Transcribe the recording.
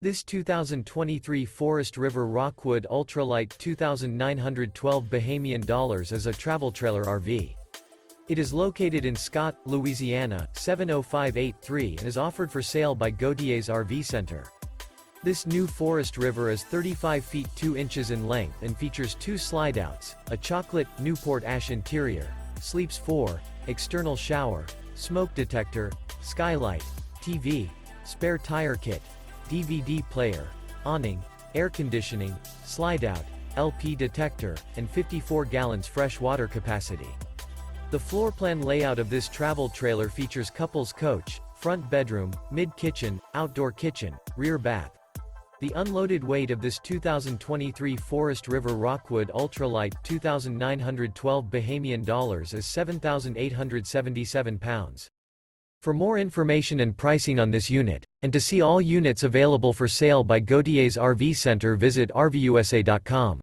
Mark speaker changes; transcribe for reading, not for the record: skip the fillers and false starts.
Speaker 1: This 2023 Forest River Rockwood Ultralight 2912 Bahamian dollars is a travel trailer RV. It is located in Scott, Louisiana, 70583 and is offered for sale by Gauthiers RV Center. This new Forest River is 35 feet 2 inches in length and features 2 slideouts, a chocolate, NEWPORT ASH interior, sleeps 4, external shower, smoke detector, skylight, TV, spare tire kit, DVD player, awning, air conditioning, slideout, LP detector, and 54 gallons fresh water capacity. The floor plan layout of this travel trailer features couples coach, front bedroom, mid-kitchen, outdoor kitchen, rear bath. The unloaded weight of this 2023 Forest River Rockwood Ultralight 2912 Bahamian dollars is 7,877 pounds. For more information and pricing on this unit, and to see all units available for sale by Gauthiers RV Center, visit RVUSA.com.